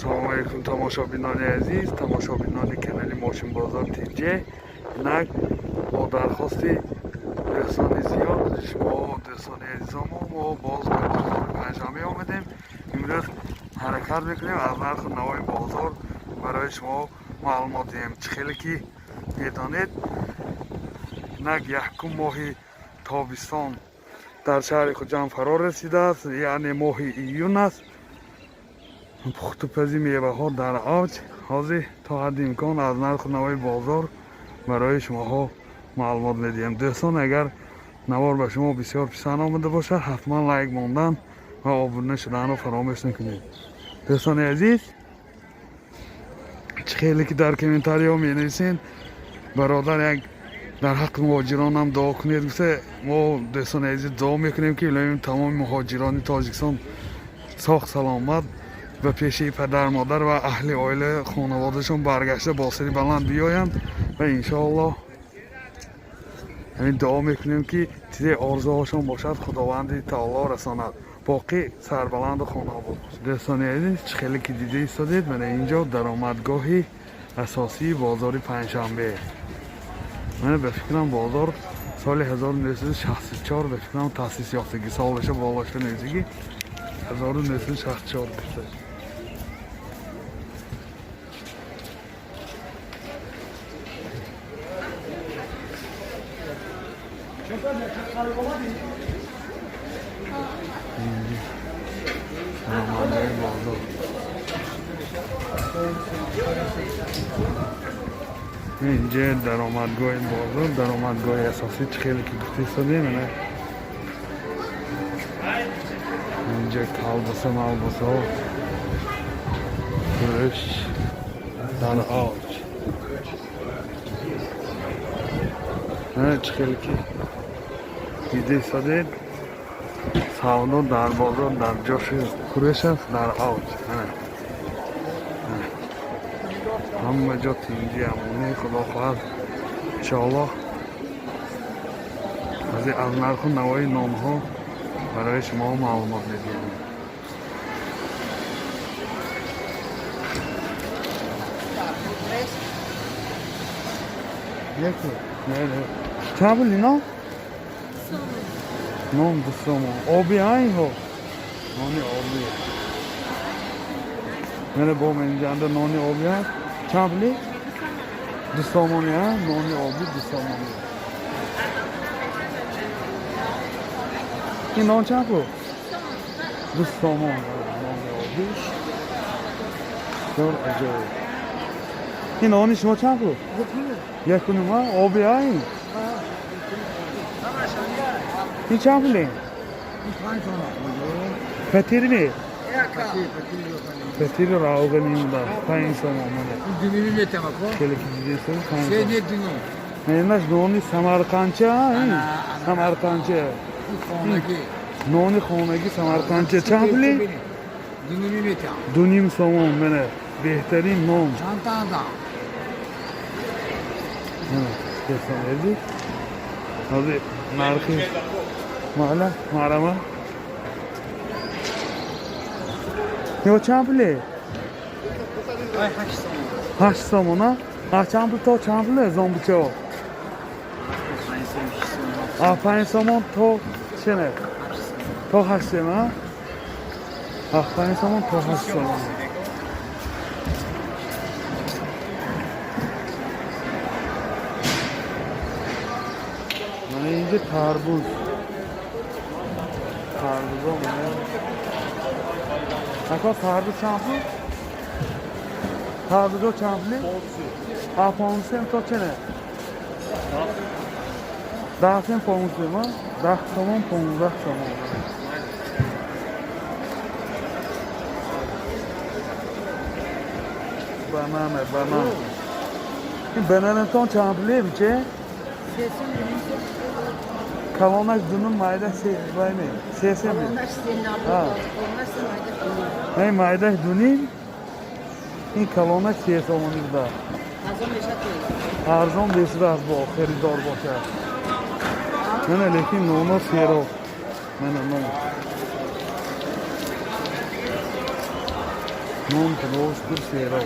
Assalomu alaykum tomoshabinoni aziz, tomoshabinoni kanali Moshin Bozor TJ. Inaq با درخواست دوستان زیاد شما دوستان عزیزم ما باز به بازار پنجشنبه آمدیم. امروز حرکت میکنیم از نرخ نوای بازار برای شما معلومات دهیم. خیلی که میدانید نک یکم ماه تابستان در شهر خوجند فرا رسیده است، یعنی ماه ایون است. پخت‌وپزی میوه ها در اوج. حاضر تا حد امکان از نرخ نوای بازار برای شما ها معلومات میدیم. دوستان اگر نوار به شما بسیار پسند آمده باشد حتما لایک ماندن و آبونه شدن رو فراموش نکنید. دوستان عزیز خیلی که در کامنتاری ها می نویسین برادر یک در حق مهاجران هم دعا کنید. ما دوستان عزیز دعا میکنیم که الهی تمام مهاجران تاجیکستان ساخت سلامت و پیش پدر مادر و اهل عائله خانوادهشون برگشته با سری بلند بیایند و انشاءالله همین دعا میکنیم که چیز آرزوهاشون باشد خداوند تعالی رساند، باقی سربلند و خانه آباد باشد. دوستان عزیز خیلی که دیده ایستادید، من اینجا درآمدگاه اساسی بازار پنجشنبه. من به فکرم بازار سال 1964 به فکرم تاسیس یافتگی سالش بالاش نزدیکی 1964 بشه. اینجا درآمدگاه بازار، درآمدگاه اساسی خیلی که گفته ایستاده. من اینجا کلباسه ملباسه ها فرش در اوج. خیلی که دیده ایستاده سودا در بازار در جاش فرش است، در اوج. همه جا تینجی همونه خدا خواهد انشاءالله از نرخ نوای نام ها برای شما معلومات میدیم. یکی نه چند بولی نه؟ نام دوستم آبی هایی ها نانی آبی من با من جنده نانی آبی هست. چند بولی؟ دوستامانی ها نانی آبی دوستامانی. این نان چند بود؟ دوستامان نانی آبی دار عجایب. این نانی شما چند بود؟ یک کنیم ها آبی هایی. این چند بولی؟ پتیر می؟ پتیر را آقا نیمده 5 سام آمده. دونی میتم اکو؟ خیلی که دیده سام 5 سام. سه دونی. اینش نانی سمرقندچه ها؟ سمرقندچه. نانی خانگی سمرقندچه چند بولی؟ دونی میتم. 2.5 سام منه بهترین نان. چند تا دام؟ دوستان عزیز حاضر نرخی مالا مارما یا چند بولی؟ 8 سام نه؟ چند بول تا چند بوله زنبوچه ها؟ 5 سام تا چنه؟ تا 8 سام 5 سام تا 8 سام. من اینجا تربوز ها منه اکا تربوز چند بود؟ تربوز ها چند بولی؟ 5 سام تا چنه؟ 10 سام 5 سام ها؟ 10 سام 15 سام. بنانه این بنانه تان چند بولی بیچه؟ کلانش دونون مایده سه سه می؟ این مایده دونین این کلانش 3 سامانی بوده. ارزان بیشتر از با خریدار باشه. نه لیکن نونا سیرو نه Non close kursera.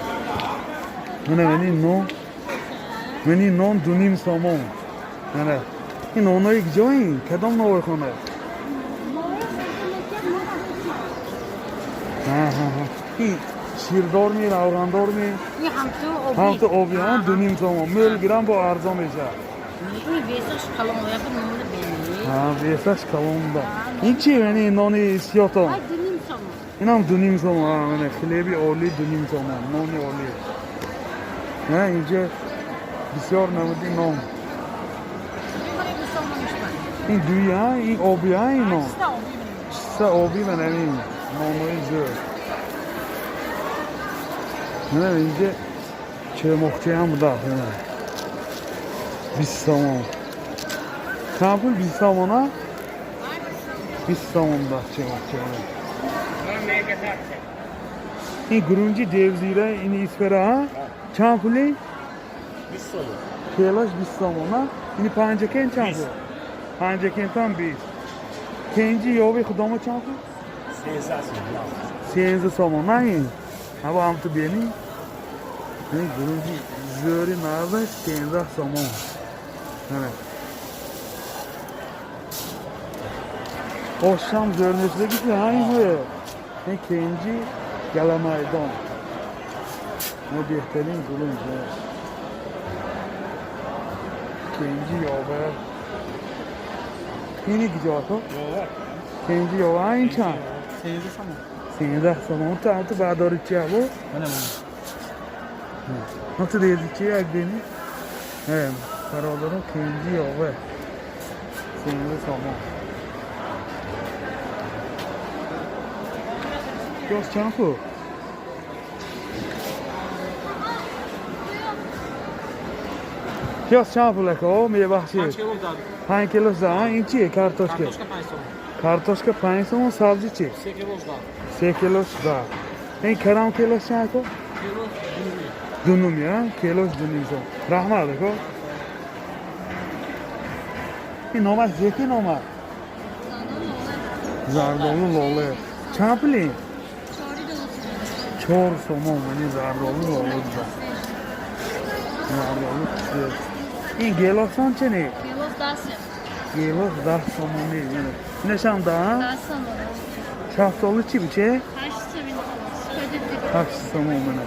Mana meni non dunim somon. Mana این اونایی که جایین کدام نوع خونه این شیردار می راوراندار می هم تو آبی هم دونیم سامان میل گرم با ارزان میشه ویسش کلام دا این چی یعنی نانی سیاه تا این هم دونیم سامان خیلی عالی دونیم سامان نانی عالی نه اینجا بسیار نمودی نام این دوی ها این آبی ها این نام سه آبی من این ناموی زر نه اینجا چه مخچه هم بوده 20 سامان چند پول 20 سامان ها 20 سامان بوده چه مخچه هم این گرونجی دیوزیره این اسفره ها چند پولی 20 سامان کیلاش 20 سامان ها این پنجکین چند پول پنجکین tam 20 کنجی یاوی خدامه چند پول 13 سامان نه این هوا هم تو بینی این گرونجی زوری نازش 15 سامان نه آشام زورنشده گیتی همین هایه این کنجی گله مایدان ما بهترین گرونج کنجی یاوه اینی کجا تو؟ کنجی یاوه این چند؟ 13 سامان تو بعد داری چیه بو؟ نه تو دیدی چیه اگه بینی؟ برادرم کنجی یاوه 13 سامان Göz çanku. Göz çanku leka o mi bahçe. 5 kilo za in çi kartoşka. Kartoşka 5 somon sabzi çi. 3 kilo da. En karam kilo çanku. Dunum ya kilo dunum so. Rahma leka. In normal zeki normal. Zardolu lole. Çapli. 4 somon meni zardolu lole da. Zardolu çi. این گلاسان چه نه؟ گلاس 10 سومونی نشان دا 10 سومون شافتالو چی بچه؟ 8 سومون منه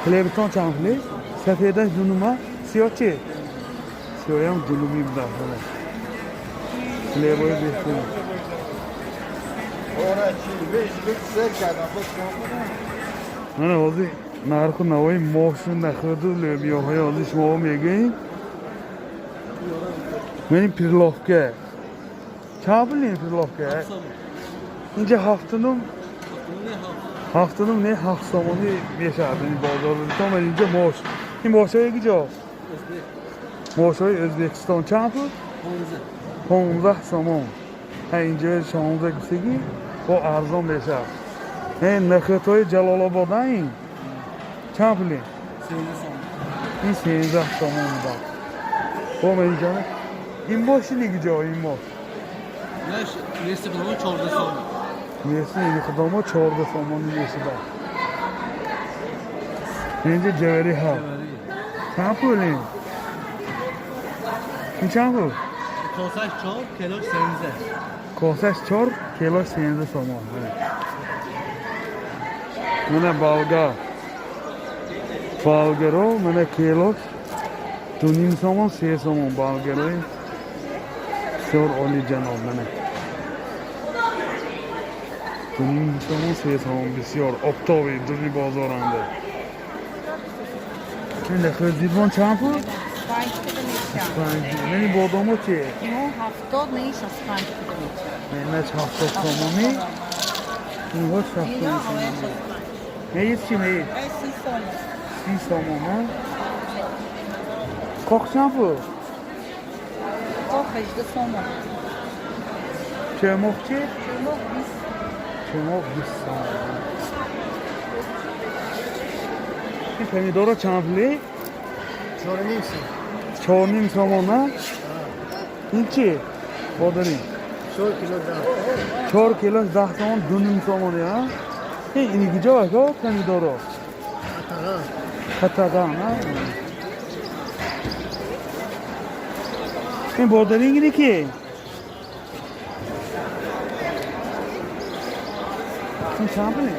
کلیبتان چند پلی؟ سفیدش دونوما سیاه چه؟ سیاه هم دونومی بده کلیبای بهتون من واسه نرخ نوای ماشین نخورده لبیاهای واسه شما میگین من این پیرلافکه چند پولین پیرلافکه اینجا هفتنم نه 7 سامانی میشد این بازار تا من اینجا ماش این ماشای کجا ماشای ازبکستان چند پول 15 سامان اینجا 16 گفتگی با ارزان بشه این نخت های جلال آباد این چند پولی؟ 13 سامان دا با من اینجا این باشی دیگه جا این باش Neyse kılama 14 سامان Neyse این خدامه 14 سامان نیستی دا اینجا جوری ها چند پولی؟ این چند پول؟ Kosaj 4 kilo 13 کاسش 4 کیلو 13 سامان منه بالگرو منه کیلو 2.5 سامان 3 سامان بالگروی بسیار عالی جناب منه 2.5 سامان 3 سامان بسیار افتابی دوری بازارنده این لخواه دیدوان چند پول؟ 5 منی بادامو چیه؟ اینو 70 نیست از 5 کیلومتر نه 70 سامانی این ها 70 سامانی میید چی میید؟ 30 سامان ها کاخ چند پول؟ کاخ 18 سامان چرماخ چی؟ چرماخ 20 چرماخ 20 سامان این پمیدارا چند پولی؟ 4.5 سامان ها این چی؟ بادرین 4 kilo da. 4 kilo 10 somon, dunum somon ya. Ini gidiyor bak pomidoro. Atara. Katadan ha. این برداری اینه که این چند بینه؟